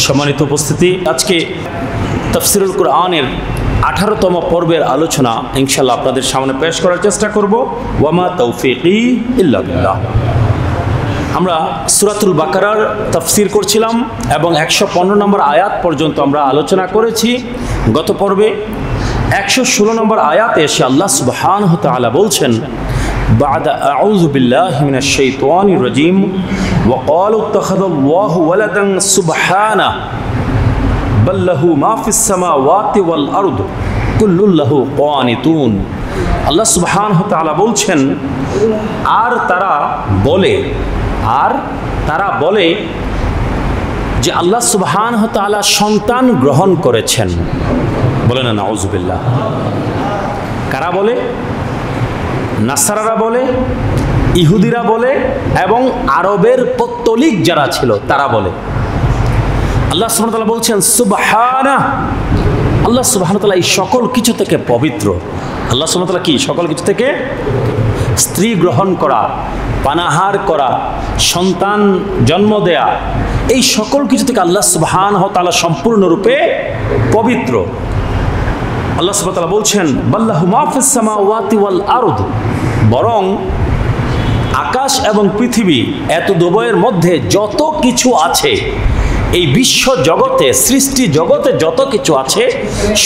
সম্মানিত উপস্থিতি, আজকে তাফসীরুল কুরআনের 18তম পর্বের আলোচনা ইনশাআল্লাহ আপনাদের সামনে পেশ করার চেষ্টা করব। ওয়ামা তৌফিকি ইল্লা বিল্লাহ। আমরা সূরাতুল বাকারার তাফসীর করছিলাম এবং 115 নম্বর আয়াত পর্যন্ত আমরা আলোচনা করেছি। গত পর্বে 116 নম্বর আয়াতে এসে আল্লাহ সুবহানাহু ওয়া তাআলা বলছেন, বা'দা আউযু বিল্লাহি মিনাশ শাইতানির রাজীম ওয়া ক্বালু ইত্তাখাযাল্লাহু ওয়ালাদান সুবহানাহু বাল লাহু মা ফিস সামাওয়াতি ওয়াল আরদ কুল্লুন লাহু কানিতুন। আল্লাহ সুবহানাহু ওয়া তাআলা বলছেন, আর তারা বলে যে আল্লাহ সুবহানাহু ওয়া তাআলা সন্তান গ্রহণ করেছেন। বলেন না নাউযুবিল্লাহ। কারা বলে? নাসারারা বলে, ইহুদিরা বলে এবং আরবের পৌত্তলিক যারা ছিল তারা বলে। আল্লাহ সুবহানাহু ওয়া তাআলা বলছেন সুবহানাহু, আল্লাহ সুবহানাহু ওয়া তাআলা এই সকল কিছু থেকে পবিত্র। আল্লাহ সুবহানাহু ওয়া তাআলা কি সকল কিছু থেকে? স্ত্রী গ্রহণ করা, পানাহার করা, সন্তান জন্ম দেয়া, এই সকল কিছু থেকে আল্লাহ সুবহানাহু ওয়া তাআলা সম্পূর্ণরূপে পবিত্র। আল্লাহ সুবহানাহু ওয়া তাআলা বলছেন বাল্লাহু মা ফিস সামাওয়াতি ওয়াল আরদ, বরং আকাশ এবং পৃথিবী এত দুবয়ের মধ্যে যত কিছু আছে, এই বিশ্ব জগতে, সৃষ্টি জগতে যত কিছু আছে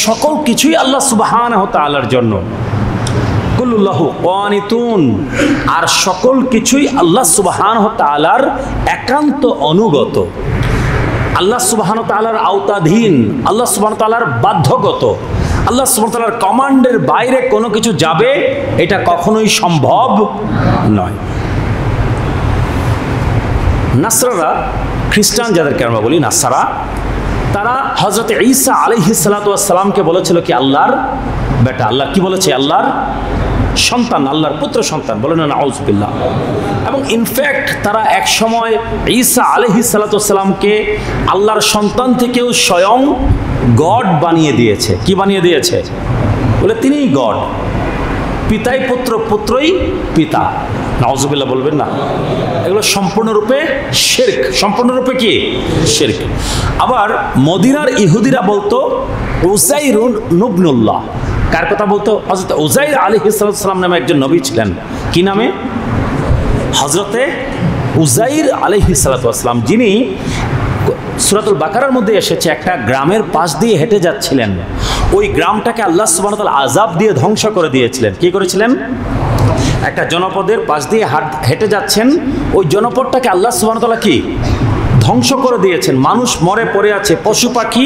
সকল কিছুই আল্লাহ সুবহানাহু ওয়া তাআলার জন্য। কুল্লুল্লাহু কানিতুন, আর সকল কিছুই আল্লাহ সুবহানাহু ওয়া তাআলার একান্ত অনুগত, আল্লাহ সুবহানাহু ওয়া তাআলার আওতাধীন, আল্লাহ সুবহানাহু ওয়া তাআলার বাধ্যগত। আল্লাহ সুবহানাহু ওয়া তাআলার কমান্ডের বাইরে কোনো কিছু যাবে এটা কখনোই সম্ভব নয়। নাসরারা, খ্রিস্টান যাদেরকে আমরা বলি নাসারা, তারা হযরত ঈসা আলাইহিস সালাতু ওয়াস সালামকে বলেছিল কি আল্লাহর বেটা। আল্লাহ কি বলেছে? আল্লাহর সন্তান, আল্লাহর পুত্র সন্তান। বলেন না নাউযুবিল্লাহ। এবং ইনফ্যাক্ট তারা এক সময় ঈসা আলাইহিস সালাতু ওয়াস সালামকে আল্লাহর সন্তান থেকেও স্বয়ং গড বানিয়ে দিয়েছে। কি বানিয়ে দিয়েছে? বলে তিনিই গড, পিতাই পুত্র, পুত্রই পিতা। নাউযুবিল্লাহ বলবেন না। এগুলো সম্পূর্ণরূপে শিরক। সম্পূর্ণরূপে কি? শিরক। আবার মদিনার ইহুদিরা বলতো উযাইর ইবনুল্লাহ। কার কথা বলতো? হযরত উযাইর আলাইহিস সালাম নামে একজন নবী ছিলেন। কি নামে? হযরতে উযাইর আলাইহিস সালাম, যিনি সূরাতুল বাকারার মধ্যে এসেছে একটা গ্রামের পাশ দিয়ে হেঁটে যাচ্ছিলেন। ওই গ্রামটাকে আল্লাহ সুবহানাহু ওয়া তাআলা আযাব দিয়ে ধ্বংস করে দিয়েছিলেন। কি করেছিলেন? একটা জনপদের পাশ দিয়ে হেঁটে যাচ্ছেন, ওই জনপদটাকে আল্লাহ সুবহানাহু ওয়া তাআলা কি ধ্বংস করে দিয়েছেন। মানুষ মরে পড়ে আছে, পশু পাখি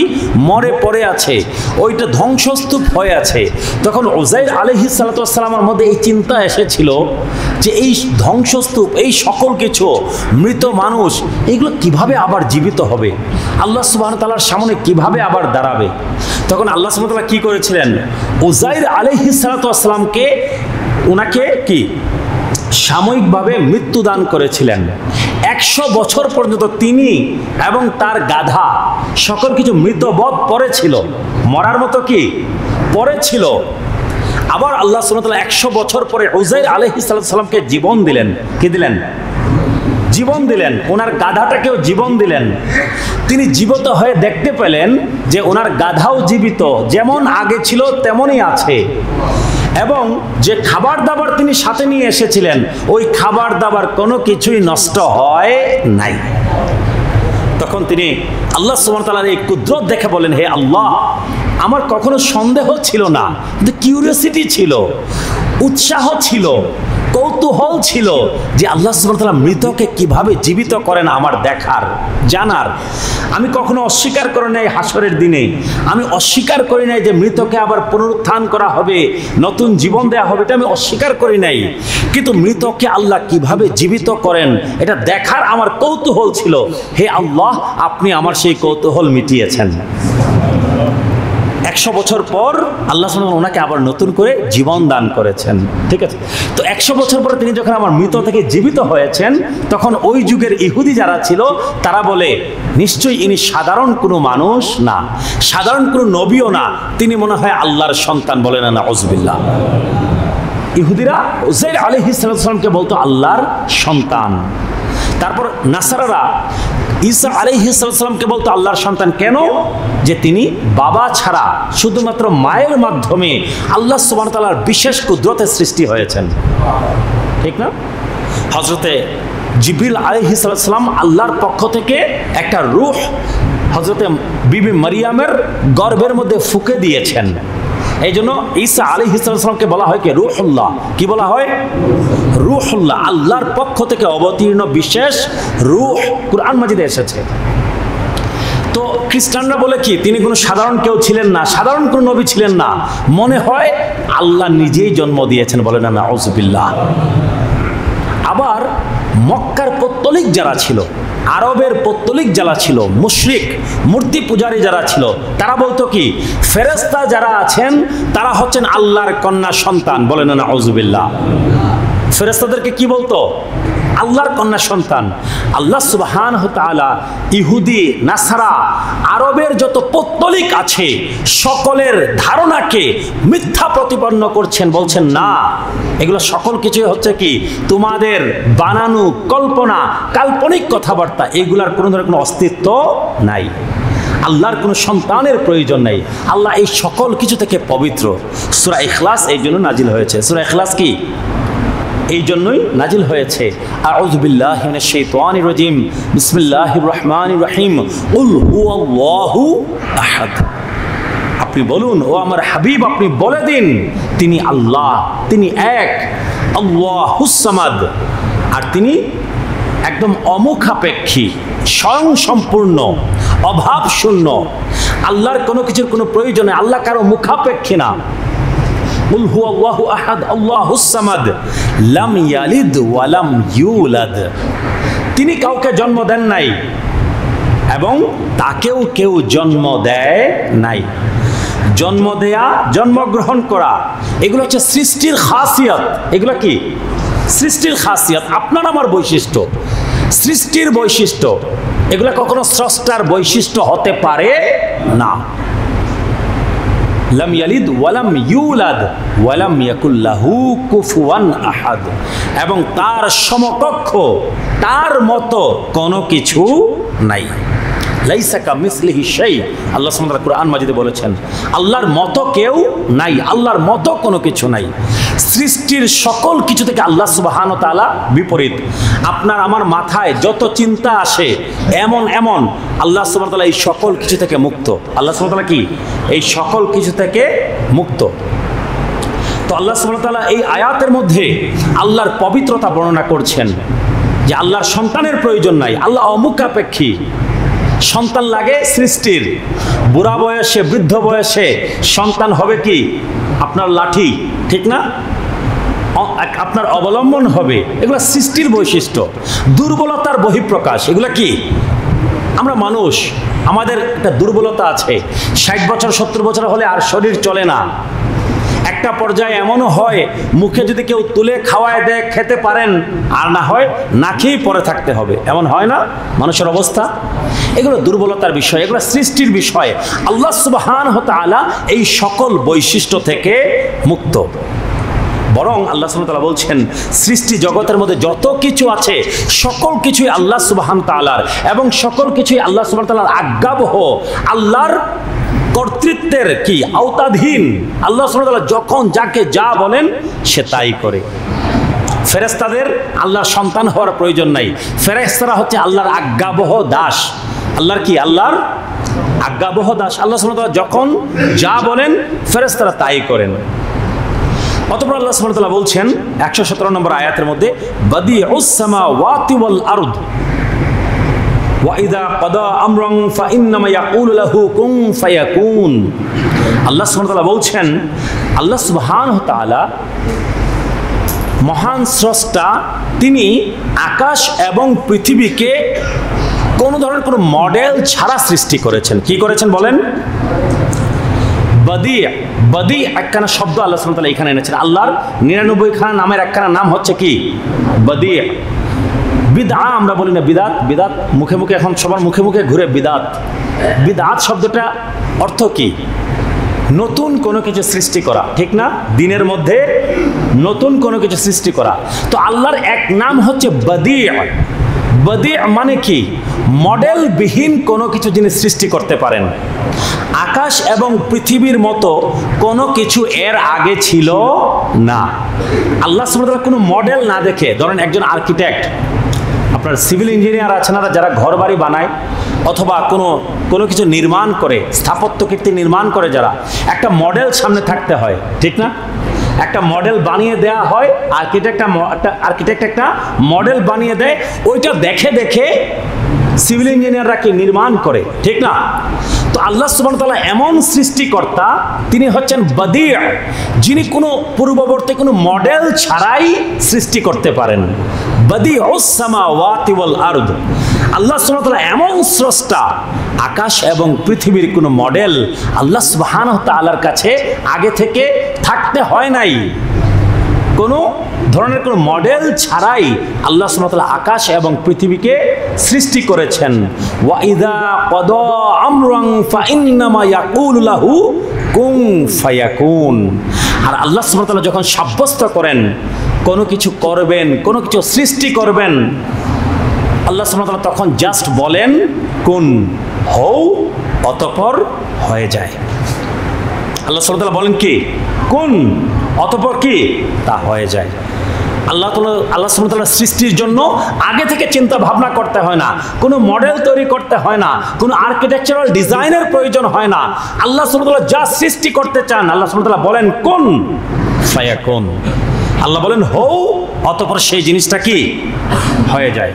মরে পড়ে আছে, ওইটা ধ্বংসস্তূপ হয়ে আছে। তখন উযাইর আলাইহিস সালাতু ওয়াস সালামের মধ্যে এই চিন্তা এসেছিল যে এই ধ্বংসস্তূপ, এই সকল কিছু, মৃত মানুষ, এগুলো কিভাবে আবার জীবিত হবে, আল্লাহ সুবহানাহু ওয়া তাআলার সামনে কিভাবে আবার দাঁড়াবে। তখন আল্লাহ সুবহানাহু ওয়া তাআলা কি করেছিলেন? উযাইর আলাইহিস সালাতু ওয়াস সালামকে, ওনাকে কি সাময়িকভাবে মৃত্যু দান করেছিলেন। 100 বছর পর্যন্ত তিনি এবং তার গাধা সকল কিছু মৃতবৎ পড়েছিল, মরার মতো কি পড়েছিল। আবার আল্লাহ সুবহানাহু ওয়া তাআলা 100 বছর পরে উযাইর আলাইহিস সালামকে জীবন দিলেন। কি দিলেন? জীবন দিলেন। ওনার গাধাটাকেও জীবন দিলেন। তিনি জীবিত হয়ে দেখতে পেলেন যে ওনার গাধাও জীবিত, যেমন আগে ছিল তেমনই আছে। এবং যে খাবার দাবার তিনি সাথে নিয়ে এসেছিলেন, ওই খাবার দাবার কোনো কিছুই নষ্ট হয় নাই। তখন তিনি আল্লাহ সুবহানাহু ওয়া তাআলার এই কুদরত দেখে বলেন, হে আল্লাহ, আমার কখনো সন্দেহ ছিল না, কিন্তু কিউরিওসিটি ছিল, উৎসাহ ছিল, কৌতূহল ছিল যে আল্লাহ সুবহানাহু ওয়া তাআলা মৃতকে কিভাবে জীবিত করেন আমার দেখার, জানার। আমি কখনো অস্বীকার করি নাই হাসরের দিনে, আমি অস্বীকার করি নাই যে মৃতকে আবার পুনরুত্থান করা হবে, নতুন জীবন দেওয়া হবে, এটা আমি অস্বীকার করি নাই। কিন্তু মৃতকে আল্লাহ কিভাবে জীবিত করেন এটা দেখার আমার কৌতূহল ছিল। হে আল্লাহ, আপনি আমার সেই কৌতূহল মিটিয়েছেন। 100 বছর পর আল্লাহ সুবহানাহু ওয়া তাআলা ওনাকে আবার নতুন করে জীবন দান করেছেন। ঠিক আছে, তো 100 বছর পরে তিনি যখন আমার মৃত থেকে জীবিত হয়েছেন, তখন ওই যুগের ইহুদি যারা ছিল তারা বলে নিশ্চয়ই ইনি সাধারণ কোনো মানুষ না, সাধারণ কোনো নবীও না, তিনি মনে হয় আল্লাহর সন্তান। বলে না নাউযুবিল্লাহ। ইহুদিরা উযাইর আলাইহিস সালামকে বলতো আল্লাহর সন্তান। তারপর নাসারারা ঈসা আলাইহিস সালামকে বলতো আল্লাহর সন্তান। কেন? যে তিনি বাবা ছাড়া শুধুমাত্র মায়ের মাধ্যমে আল্লাহ সুবহানাহু ওয়া তাআলার বিশেষ কুদরতের সৃষ্টি হয়েছেন, ঠিক না? হযরতে জিবরিল আলাইহিস সালাম আল্লাহর পক্ষ থেকে একটা রূহ হযরতে বিবি মারিয়ামের গর্ভের মধ্যে ফুঁকে দিয়েছেন। এই জন্য ঈসা আলাইহিস সালামকে বলা হয় কি রূহুল্লাহ। কি বলা হয়? রূহুল্লাহ, আল্লাহর পক্ষ থেকে অবতীর্ণ বিশেষ রূহ। কুরআন মাজিদে এসেছে। তো খ্রিস্টানরা বলে কি তিনি কোনো সাধারণ কেউ ছিলেন না, সাধারণ কোনো নবী ছিলেন না, মনে হয় আল্লাহ নিজেই জন্ম দিয়েছেন, বলে না নাউযুবিল্লাহ। আবার মক্কার পৌত্তলিক যারা ছিল, আরবের পৌত্তলিক যারা ছিল, মুশরিক মূর্তি পূজারী যারা ছিল, তারা বলতো কি ফেরেশতা যারা আছেন তারা হচ্ছেন আল্লাহর কন্যা সন্তান, বলে না নাউযুবিল্লাহ। ফেরেশতাদেরকে কি বলতো? আল্লাহর কন্যা সন্তান। আল্লাহ সুবহানাহু ওয়া তাআলা ইহুদি, নাসারা, আরবের যত পৌত্তলিক আছে সকলের ধারণাকে মিথ্যা প্রতিপন্ন করছেন, বলছেন না এগুলো সকল কিছুই হচ্ছে কি তোমাদের বানানো কল্পনা, কাল্পনিক কথাবার্তা, এগুলার কোনো ধরনের কোনো অস্তিত্ব নাই, আল্লাহর কোনো সন্তানের প্রয়োজন নেই, আল্লাহ এই সকল কিছু থেকে পবিত্র। সূরা ইখলাস এই জন্য নাজিল হয়েছে। সূরা ইখলাস কি এই জন্যই নাজিল হয়েছে। আউযু বিল্লাহি মিনাশ শাইতানির রাজিম, বিসমিল্লাহির রহমানির রহিম, কুল হুয়াল্লাহু আহাদ। আপনি বলুন ও আমার হাবিব, আপনি বলে দিন তিনি আল্লাহ, তিনি এক, আল্লাহুস সামাদ, আর তিনি একদম অমুখাপেক্ষী, স্বয়ং সম্পূর্ণ, অভাব শূন্য। আল্লাহর কোনো কিছুর কোনো প্রয়োজন নেই, আল্লাহ কারো মুখাপেক্ষী না। কুল হুয়াল্লাহু আহাদ আল্লাহুস সামাদ লাম ইয়ালিদ ওয়া লাম ইউলাদ। তিনি কাউকে জন্ম দেন নাই এবং তাকেও কেউ জন্ম দেয় নাই। জন্ম দেয়া, জন্মগ্রহণ করা, এগুলো হচ্ছে সৃষ্টির খাসিয়ত। এগুলো কি? সৃষ্টির খাসিয়ত, আপনার আমার বৈশিষ্ট্য, সৃষ্টির বৈশিষ্ট্য। এগুলো কখনো স্রষ্টার বৈশিষ্ট্য হতে পারে না। লাম ইয়ালিদ ওয়ালাম ইউলাদ ওয়ালাম ইয়াকুল লাহু কুফুয়ান আহাদ। এবং তার সমকক্ষ, তার মতো কোনো কিছু নাই। লাইসা কামিসলিহি শাই, আল্লাহ সুবহানাহু ওয়া তাআলা কুরআন মাজিদে বলেছেন আল্লাহর মতো কেউ নাই, আল্লাহর মতো কোনো কিছু নাই। সৃষ্টির সকল কিছু থেকে আল্লাহ সুবহানাহু ওয়া তাআলা বিপরীত। আপনার আমার মাথায় যত চিন্তা আসে এমন এমন, আল্লাহ সুবহানাহু ওয়া তাআলা এই সকল কিছু থেকে মুক্ত। আল্লাহ সুবহানাহু ওয়া তাআলা কি এই সকল কিছু থেকে মুক্ত। তো আল্লাহ সুবহানাহু ওয়া তাআলা এই আয়াতের মধ্যে আল্লাহর পবিত্রতা বর্ণনা করছেন যে আল্লাহর সন্তানের প্রয়োজন নাই, আল্লাহ অমুখাপেক্ষী। সন্তান লাগে সৃষ্টির, বুড়া বয়সে, বৃদ্ধ বয়সে সন্তান হবে কি আপনার লাঠি, ঠিক না? আপনার অবলম্বন হবে, এগুলো সৃষ্টির বৈশিষ্ট্য। দুর্বলতার বহিঃপ্রকাশ, এগুলো কি? আমরা মানুষ, আমাদের একটা দুর্বলতা আছে। 60 বছর 70 বছর হলে আর শরীর চলে না। একটা পর্যায়ে এমনও হয় মুখে যদি কেউ তুলে খাওয়ায় দেয় খেতে পারেন, আর না হয় না খেয়েই পরে থাকতে হবে, এমন হয় না মানুষের অবস্থা? এগুলো দুর্বলতার বিষয়, এগুলো সৃষ্টির বিষয়। আল্লাহ সুবহানাহু ওয়া তাআলা এই সকল বৈশিষ্ট্য থেকে মুক্ত। বরং আল্লাহ সুবহানাহু ওয়া তাআলা বলছেন সৃষ্টি জগতের মধ্যে যত কিছু আছে সকল কিছুই আল্লাহ সুবহানাহু ওয়া তাআলার, এবং সকল কিছুই আল্লাহ সুবহানাহু ওয়া তাআলার আজ্ঞাবহ, আল্লাহর কর্তৃত্বের কি আওতাধীন। আল্লাহ সুবহানাহু ওয়া তাআলা যখন যাকে যা বলেন সে তাই করে। ফেরেশতাদের আল্লাহর সন্তান হওয়ার প্রয়োজন নাই, ফেরেশতারা হচ্ছে আল্লাহর আজ্ঞাবহ দাস। আল্লাহর কি? আল্লাহর আজ্ঞাবহ দাস। আল্লাহ সুবহানাহু ওয়া তাআলা যখন যা বলেন ফেরেশতারা তাই করেন। অতঃপর আল্লাহ সুবহানাহু ওয়া তাআলা বলছেন 117 নম্বর আয়াতের মধ্যে, বাদিউস সামাওয়াতি ওয়াল আরদ ওয়া ইযা কাদা আমরান ফাইন্নামা ইয়াকুলু লাহু কুন ফায়াকুন। আল্লাহ সুবহানাহু ওয়া তাআলা বলছেন আল্লাহ সুবহানাহু ওয়া তাআলা মহান স্রষ্টা, তিনি আকাশ এবং পৃথিবীকে কোনো ধরনের কোনো মডেল ছাড়া সৃষ্টি করেছেন। কি করেছেন বলেন? বাদি। বাদি একখানা শব্দ আল্লাহ সুবহানাহু ওয়া তাআলা এখানে এনেছেন। আল্লাহর 99 খানা নামের একখানা নাম হচ্ছে কি? বাদি। বিদআ আমরা বলি না, বিদাত। বিদাত মুখে মুখে এখন সবার মুখে মুখে ঘুরে বিদাত। বিদআত শব্দটা অর্থ কি? নতুন কোনো কিছু সৃষ্টি করা, ঠিক না? দিনের মধ্যে নতুন কোনো কিছু সৃষ্টি করা। তো আল্লাহর এক নাম হচ্ছে বাদি'। বদি মানে কি? মডেলবিহীন কোনো কিছু যিনি সৃষ্টি করতে পারেন। আকাশ এবং পৃথিবীর মতো কোনো কিছু এর আগে ছিল না। আল্লাহ সুবহানাহু ওয়া তাআলা কোনো মডেল না দেখে, ধরেন একজন আর্কিটেক্ট, আপনার সিভিল ইঞ্জিনিয়ার আছে না যারা ঘর বাড়ি বানায় অথবা কোনো কিছু নির্মাণ করে, স্থাপত্য কীর্তি নির্মাণ করে, যারা একটা মডেল সামনে থাকতে হয়, ঠিক না? একটা মডেল বানিয়ে দেয়া হয়, আর্কিটেক্ট একটা মডেল বানিয়ে দেয়, ওইটা দেখে দেখে সিভিল ইঞ্জিনিয়াররা কি নির্মাণ করে, ঠিক না? তো আল্লাহ সুবহানাহু ওয়া তাআলা এমন সৃষ্টিকর্তা, তিনি হচ্ছেন বদি', যিনি কোনো পূর্ববর্তী কোনো মডেল ছাড়াই সৃষ্টি করতে পারেন। বদিউস সামাওয়াতি ওয়াল আরদ, আল্লাহ সুবহানাহু ওয়া তাআলা এমন স্রষ্টা, আকাশ এবং পৃথিবীর কোনো মডেল আল্লাহ সুবহানাহু ওয়া তাআলার কাছে আগে থেকে থাকতে হয় নাই। কোনো ধরনের কোনো মডেল ছাড়াই আল্লাহ সুবহানাহু ওয়া তাআলা আকাশ এবং পৃথিবীকে সৃষ্টি করেছেন। ওয়া ইযা ক্বাদা আমরান ফাইন্নামা ইয়াকুলু লাহু কুন ফায়াকুন। আর আল্লাহ সুবহানাহু ওয়া তাআলা যখন সাব্যস্ত করেন কোনো কিছু করবেন, কোনো কিছু সৃষ্টি করবেন, আল্লাহ সুবহানাহু ওয়া তাআলা তখন জাস্ট বলেন কুন, হও, অতঃপর হয়ে যায়। আল্লাহ সুবহানাহু ওয়া তাআলা বলেন কি? কুন, অতঃপর কি? তা হয়ে যায়। আল্লাহ সুবহানাহু ওয়া তাআলা সৃষ্টির জন্য আগে থেকে চিন্তা ভাবনা করতে হয় না, কোনো মডেল তৈরি করতে হয় না, কোনো আর্কিটেকচারাল ডিজাইনের প্রয়োজন হয় না। আল্লাহ সুবহানাহু ওয়া তাআলা যা সৃষ্টি করতে চান আল্লাহ সুবহানাহু ওয়া তাআলা বলেন কুন ফায়াকুন। আল্লাহ বলেন হও, অতঃপর সেই জিনিসটা কি? হয়ে যায়।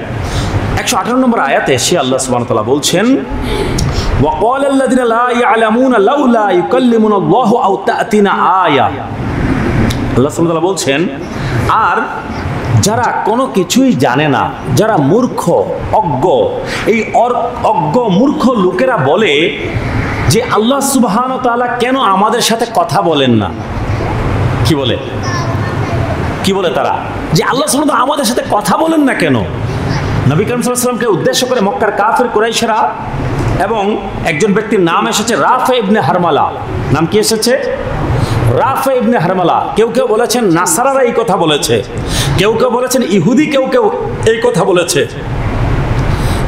118 নম্বর আয়াতে সে আল্লাহ সুবহানাহু ওয়া তাআলা বলছেন وَقَالَ الَّذِينَ لَا يَعْلَمُونَ لَوْلَا يُكَلِّمُنَا اللَّهُ أَوْ تَأْتِينَا آيَةٌ। আল্লাহ সুবহানাহু ওয়া তাআলা বলছেন, আর যারা কোনো কিছুই জানে না, যারা মূর্খ অজ্ঞ, এই অজ্ঞ মূর্খ লোকেরা বলে যে আল্লাহ সুবহানাহু ওয়া তাআলা কেন আমাদের সাথে কথা বলেন না? কি বলে? কি বলে তারা? যে আল্লাহ সুবহানাহু ওয়া তাআলা আমাদের সাথে কথা বলেন না কেন? নবী করিম সাল্লাল্লাহু আলাইহি ওয়াসাল্লামকে উদ্দেশ্য করে মক্কার কাফির কুরাইশরা এবং একজন ব্যক্তির নাম এসেছে রাফে ইবনে হারমালা। নাম কি এসেছে? রাফে ইবনে হারমালা। কেউ কেউ বলেছেন নাসারারা এই কথা বলেছে, কেউ কেউ বলেছেন ইহুদি, কেউ কেউ এই কথা বলেছে।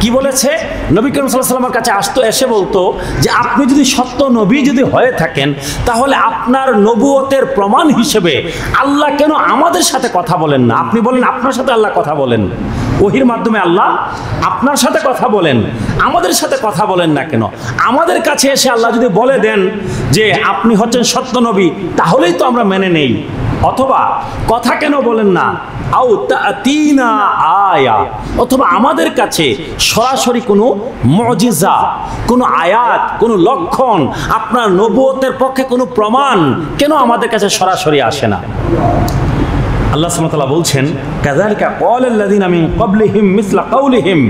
কি বলেছে? নবী করিম সাল্লাল্লাহু আলাইহি ওয়াসাল্লামের কাছে আসতো, এসে বলতো যে আপনি যদি সত্য নবী যদি হয়ে থাকেন তাহলে আপনার নবুয়তের প্রমাণ হিসেবে আল্লাহ কেন আমাদের সাথে কথা বলেন না? আপনি বলেন আপনার সাথে আল্লাহ কথা বলেন, ওহির মাধ্যমে আল্লাহ আপনার সাথে কথা বলেন, আমাদের সাথে কথা বলেন না কেন? আমাদের কাছে এসে আল্লাহ যদি বলে দেন যে আপনি হচ্ছেন সত্য নবী, তাহলেই তো আমরা মেনে নেই। অথবা কথা কেন বলেন না আও তা'তিনা আয়া, অথবা আমাদের কাছে সরাসরি কোনো মুজিজা, কোনো আয়াত, কোনো লক্ষণ, আপনার নবুয়তের পক্ষে কোনো প্রমাণ কেন আমাদের কাছে সরাসরি আসে না? আল্লাহ সুবহানাহু ওয়া তাআলা বলছেন কাযালিকা ক্বালাল্লাযীনা মিন ক্বাবলিহিম মিসলা ক্বাউলিহিম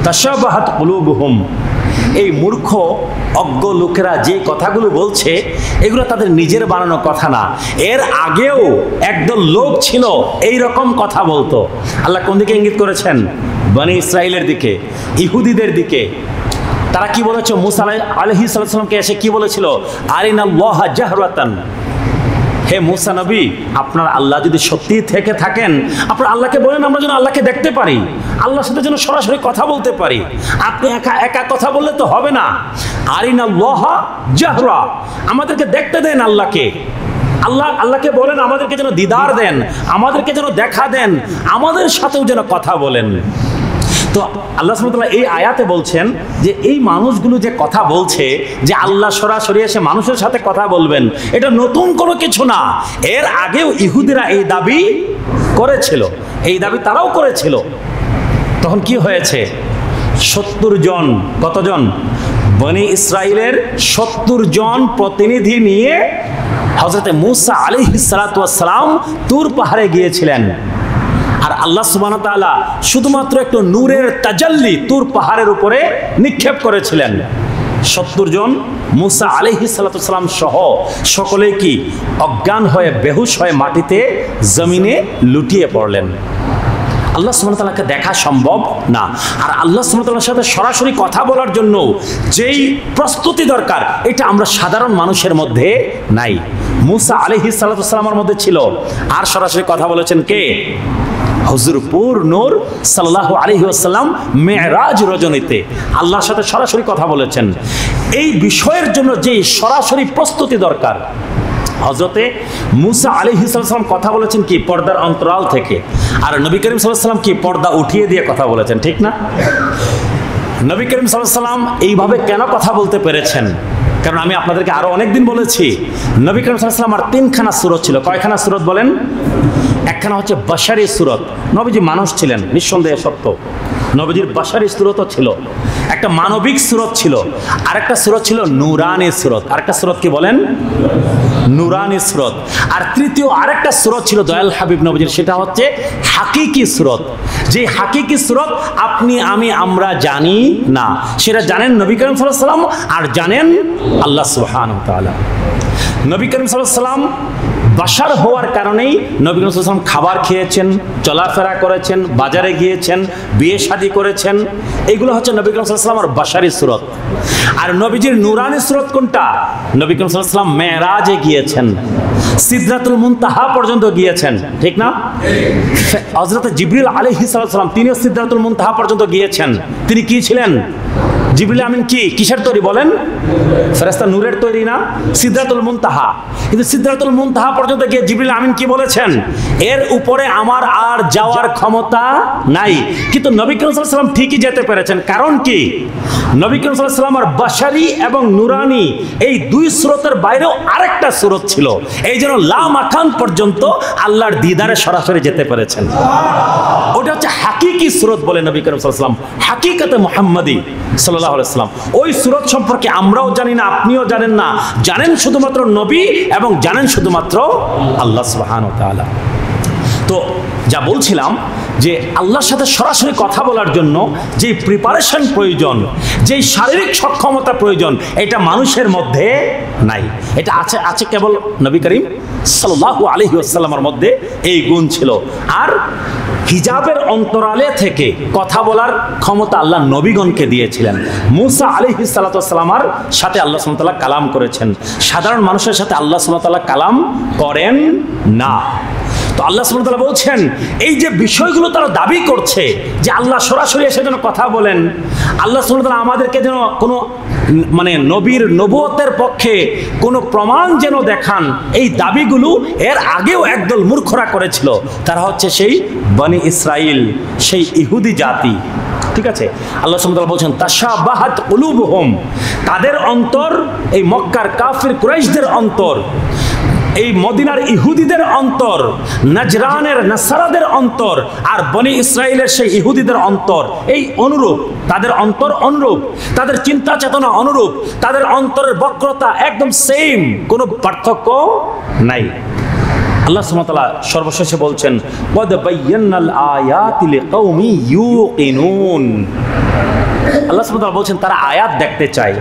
তাশাবাহাত কুলুবুহুম। এই মূর্খ অজ্ঞ লোকেরা যে কথাগুলো বলছে এগুলো তাদের নিজের বানানো কথা না, এর আগেও একদল লোক ছিল এই রকম কথা বলতো। আল্লাহ কোন দিকে ইঙ্গিত করেছেন? বনি ইসরাইলের দিকে, ইহুদিদের দিকে। তারা কি বলেছে? মুসা আলাইহিস সালামকে এসে কি বলেছিল? আরিনাল্লাহা জাহরাতান, হে মুসা নবী, আপনার আল্লাহ যদি সত্যি থেকে থাকেন আপনার আল্লাহকে বলেন আমরা যেন আল্লাহকে দেখতে পারি, আল্লাহর সাথে যেন সরাসরি কথা বলতে পারি। আপনি একা একা কথা বললে তো হবে না। আরিনাল্লাহা জাহরা, আমাদেরকে দেখতে দেন আল্লাহকে। আল্লাহকে বলেন আমাদেরকে যেন দিদার দেন, আমাদেরকে যেন দেখা দেন, আমাদের সাথেও যেন কথা বলেন। তো আল্লাহ সুবহানাহু ওয়া তাআলা এই আয়াতে বলছেন যে এই মানুষগুলো যে কথা বলছে যে আল্লাহ সরাসরি এসে মানুষের সাথে কথা বলবেন, এটা নতুন কোনো কিছু না। এর আগেও ইহুদিরা এই দাবি করেছিল, এই দাবি তারাও করেছিল। তখন কি হয়েছে? 70 জন, কতজন? বনি ইসরাইলের 70 জন প্রতিনিধি নিয়ে হযরতে মুসা আলাইহিস সালাতু ওয়াস সালাম তুর পাহাড়ে গিয়েছিলেন। আর আল্লাহ সুবহানাহু ওয়া তাআলা শুধুমাত্র একটু নূরের তাজাল্লি তুর পাহাড়ের উপরে নিক্ষেপ করেছিলেন। 70 জন মুসা আলাইহিস সালাতু ওয়াস সালাম সহ সকলেই কি অজ্ঞান হয়ে বেহুশ হয়ে মাটিতে জমিনে লুটিয়ে পড়লেন। আল্লাহ সুবহানাহু ওয়া তাআলাকে দেখা সম্ভব না। আর আল্লাহ সুবহানাহু ওয়া তাআলার সাথে সরাসরি কথা বলার জন্য যেই প্রস্তুতি দরকার এটা আমরা সাধারণ মানুষের মধ্যে নাই। মুসা আলাইহিস সালাতু ওয়াস সালামের মধ্যে ছিল। আর সরাসরি কথা বলেছেন কে? হুজুর পুর নূর সাল্লাল্লাহু আলাইহি ওয়াসাল্লাম মেরাজ রজনীতে আল্লাহর সাথে সরাসরি কথা বলেছেন। এই বিষয়ের জন্য যে সরাসরি প্রস্তুতি দরকার, হযরতে মুসা আলাইহিস সালাম কথা বলেছেন কি পর্দার অন্তরাল থেকে, আর নবী করিম সাল্লাল্লাহু আলাইহি ওয়াসাল্লাম কি পর্দা উঠিয়ে দিয়ে কথা বলেছেন, ঠিক না? নবী করিম সাল্লাল্লাহু আলাইহি ওয়াসাল্লাম এইভাবে কেন কথা বলতে পেরেছেন? কারণ আমি আপনাদেরকে আরো অনেকদিন বলেছি, নবী করিম সাল্লাল্লাহু আলাইহি ওয়াসাল্লাম আর তিনখানা সূরত ছিল। কয়খানা সূরত বলেন? একখানা হচ্ছে বাশারি সূরত, নবীজি মানুষ ছিলেন, নিঃসন্দেহে সত্য। নবীজির বাশারি সূরতও ছিল, একটা মানবিক সূরত ছিল, আরেকটা সূরত ছিল নূরানি সূরত। আরেকটা সূরত কি বলেন? নূরানি সূরত। আর তৃতীয় আরেকটা সূরত ছিল দয়াল হাবিব নবীজির, সেটা হচ্ছে হাকিকি সূরত। যে হাকিকি সূরত আপনি আমি আমরা জানি না, সেটা জানেন নবী করিম সাল্লাল্লাহু আলাইহি ওয়াসাল্লাম আর জানেন আল্লাহ সুবহানাহু ওয়া তাআলা। নবী করিম সাল্লাল্লাহু আলাইহি ওয়াসাল্লাম বাশার হওয়ার কারণেই নবী করিম সাল্লাল্লাহু আলাইহি ওয়াসাল্লাম খাবার খেয়েছেন, চলাফেরা করেছেন, বাজারে গিয়েছেন, বিয়ে শাদী করেছেন। এগুলো হচ্ছে নবী করিম সাল্লাল্লাহু আলাইহি ওয়াসাল্লামের বাশারি সূরত। আর নবীজির নূরানি সূরত কোনটা? নবী করিম সাল্লাল্লাহু আলাইহি ওয়াসাল্লাম মেরাজে গিয়েছেন, সিদরাতুল মুনতাহা পর্যন্ত গিয়েছেন, ঠিক না? হযরত জিবরিল আলাইহিস সালাম তিনিও সিদরাতুল মুনতাহা পর্যন্ত গিয়েছেন। তিনি কি ছিলেন? জিবরিল আমিন কি কিসের তৈরি বলেন? ফেরেশতা নূরের তৈরি না? সিদরাতুল মুনতাহা। কিন্তু সিদরাতুল মুনতাহা পর্যন্ত গিয়ে জিবরিল আমিন কি বলেছেন? এর উপরে আমার আর যাওয়ার ক্ষমতা নাই। কিন্তু নবী করিম সাল্লাল্লাহু আলাইহি ওয়াসাল্লাম ঠিকই যেতে পেরেছেন। কারণ কি? নবী করিম সাল্লাল্লাহু আলাইহি ওয়াসাল্লামের বাশারি এবং নূরানি এই দুই সূরতের বাইরেও আরেকটা সূরত ছিল, এই জন্য লা মাকান পর্যন্ত আল্লাহর দিদারে সরাসরি যেতে পেরেছেন। ওটা হচ্ছে হাকিকি সূরত বলে নবী করিম সাল্লাল্লাহু আলাইহি ওয়াসাল্লাম, হাকিকতে মুহাম্মাদি সাল্লাল্লাহু আলাইহি ওয়াসাল্লাম। ওই সূরত সম্পর্কে আমরাও জানি না, আপনিও জানেন না, জানেন শুধুমাত্র নবী এবং জানেন শুধুমাত্র আল্লাহ সুবহানাহু ওয়া তাআলা। তো যা বলছিলাম যে আল্লাহর সাথে সরাসরি কথা বলার জন্য যে প্রিপারেশন প্রয়োজন, যেই শারীরিক সক্ষমতা প্রয়োজন, এটা মানুষের মধ্যে নাই। এটা আছে আছে কেবল নবী করিম সাল্লাল্লাহু আলাইহি ওয়াসাল্লামের মধ্যে এই গুণ ছিল। আর হিজাবের অন্তরালে থেকে কথা বলার ক্ষমতা আল্লাহ নবীগণকে দিয়েছিলেন। মুসা আলাইহিস সালাতু ওয়াস সালামের সাথে আল্লাহ সুবহানাহু ওয়া তাআলা কালাম করেছেন, সাধারণ মানুষের সাথে আল্লাহ সুবহানাহু ওয়া তাআলা কালাম করেন না। তো আল্লাহ সুবহানাহু ওয়া তাআলা বলছেন, এই যে বিষয়গুলো তারা দাবি করছে যে আল্লাহ সরাসরি এসে যেন কথা বলেন, আল্লাহ সুবহানাহু ওয়া তাআলা আমাদেরকে যেন কোনো নবীর নবুয়তের পক্ষে কোনো প্রমাণ যেন দেখান, এই দাবিগুলো এর আগেও একদল মূর্খরা করেছিল। তারা হচ্ছে সেই বনি ইসরাইল, সেই ইহুদি জাতি। ঠিক আছে, আল্লাহ সুবহানাহু ওয়া তাআলা বলছেন তাশাবাহাত কুলুবুহুম, তাদের অন্তর, এই মক্কার কাফির কুরাইশদের অন্তর, এই মদিনার ইহুদিদের অন্তর, নাজরানের নাসারাদের অন্তর, আর বনি ইসরাইলের সেই ইহুদিদের অন্তর এই অনুরূপ, তাদের অন্তর অনুরূপ, তাদের চিন্তা চেতনা অনুরূপ, তাদের অন্তরের বক্রতা একদম সেম, কোনো পার্থক্য নাই। আল্লাহ সুবহানাহু ওয়া তাআলা সর্বশেষে বলছেন ওয়াদ বায়্যানাল আয়াতি লিকাউমি ইউকিনুন। আল্লাহ সুবহানাহু ওয়া তাআলা বলছেন তারা আয়াত দেখতে চায়,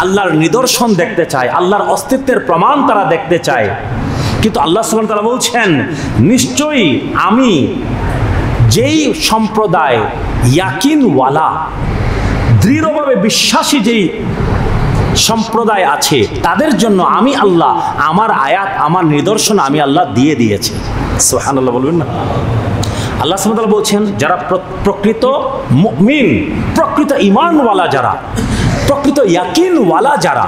আল্লাহর নিদর্শন দেখতে চায়, আল্লাহর অস্তিত্বের প্রমাণ তারা দেখতে চায়। কিন্তু আল্লাহ সুবহানাহু ওয়া তাআলা বলছেন নিশ্চয়ই আমি যেই সম্প্রদায় ইয়াকিনওয়ালা, দৃঢ়ভাবে বিশ্বাসী যেই সম্প্রদায় আছে, তাদের জন্য আমি আল্লাহ আমার আয়াত, আমার নিদর্শন আমি আল্লাহ দিয়ে দিয়েছি। সুবহানাল্লাহ বলবেন না? আল্লাহ সুবহানাহু ওয়া তাআলা বলছেন যারা প্রকৃত মুমিন, প্রকৃত ঈমানওয়ালা যারা, প্রকৃত ইয়াকিনওয়ালা যারা,